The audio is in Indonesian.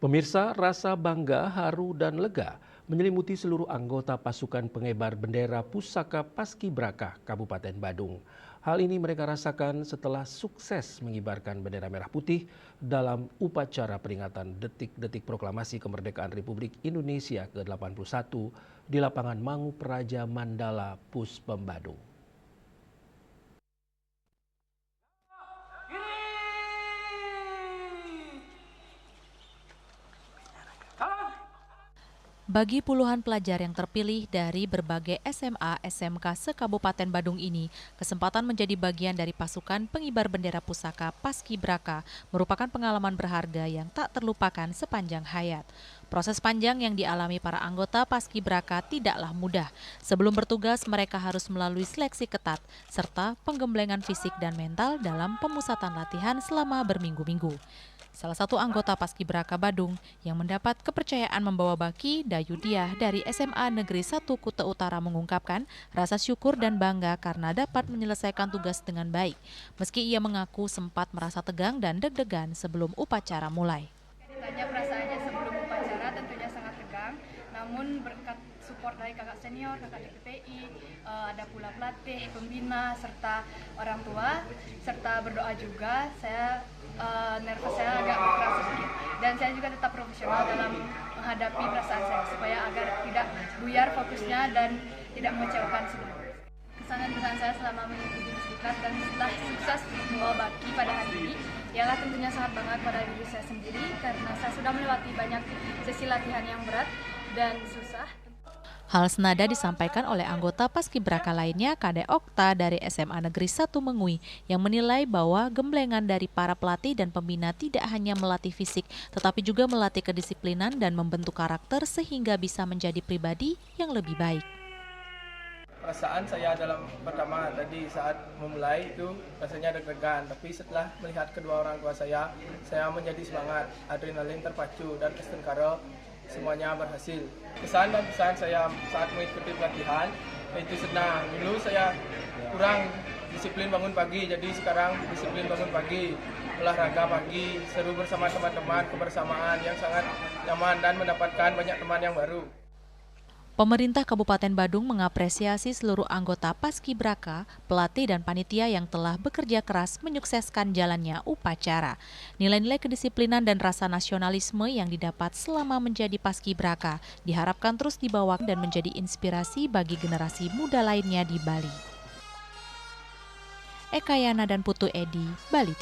Pemirsa, rasa bangga, haru, dan lega menyelimuti seluruh anggota pasukan pengibar bendera Pusaka Paskibraka Kabupaten Badung. Hal ini mereka rasakan setelah sukses mengibarkan bendera merah putih dalam upacara peringatan detik-detik proklamasi kemerdekaan Republik Indonesia ke-81 di lapangan Mangu Praja Mandala, Puspem Badung. Bagi puluhan pelajar yang terpilih dari berbagai SMA, SMK se-Kabupaten Badung ini, kesempatan menjadi bagian dari pasukan pengibar bendera pusaka Paskibraka merupakan pengalaman berharga yang tak terlupakan sepanjang hayat. Proses panjang yang dialami para anggota Paskibraka tidaklah mudah. Sebelum bertugas, mereka harus melalui seleksi ketat, serta penggemblengan fisik dan mental dalam pemusatan latihan selama berminggu-minggu. Salah satu anggota Paskibraka Badung yang mendapat kepercayaan membawa baki, Dayudiah dari SMA Negeri 1 Kuta Utara mengungkapkan rasa syukur dan bangga karena dapat menyelesaikan tugas dengan baik. Meski ia mengaku sempat merasa tegang dan deg-degan sebelum upacara mulai. Ditanya perasaannya sebelum upacara tentunya sangat tegang, namun berkat support dari kakak senior, kakak DPPI, ada pula pelatih, pembina, serta orang tua, serta berdoa juga, nervous saya agak berkerasa sedikit. Dan saya juga tetap profesional dalam menghadapi perasaan saya, supaya agar tidak buyar fokusnya dan tidak mengecewakan semua. Kesan saya selama mengikuti Paskibra dan setelah sukses membawa baki pada hari ini ialah tentunya sangat bangga pada diri saya sendiri karena saya sudah melewati banyak sesi latihan yang berat dan susah. Hal senada disampaikan oleh anggota Paskibraka lainnya, Kade Okta dari SMA Negeri 1 Mengui, yang menilai bahwa gemblengan dari para pelatih dan pembina tidak hanya melatih fisik, tetapi juga melatih kedisiplinan dan membentuk karakter sehingga bisa menjadi pribadi yang lebih baik. Perasaan saya dalam pertama tadi saat memulai itu rasanya deg-degan, tapi setelah melihat kedua orang tua saya menjadi semangat, adrenalin terpacu dan istengkara semuanya berhasil. Kesan dan pesan saya saat mengikuti pelatihan itu senang. Dulu saya kurang disiplin bangun pagi, jadi sekarang disiplin bangun pagi, olahraga pagi, seru bersama teman-teman, kebersamaan yang sangat nyaman dan mendapatkan banyak teman yang baru. Pemerintah Kabupaten Badung mengapresiasi seluruh anggota Paskibraka, pelatih dan panitia yang telah bekerja keras menyukseskan jalannya upacara. Nilai-nilai kedisiplinan dan rasa nasionalisme yang didapat selama menjadi Paskibraka diharapkan terus dibawa dan menjadi inspirasi bagi generasi muda lainnya di Bali. Eka Yana dan Putu Edi, Bali TV.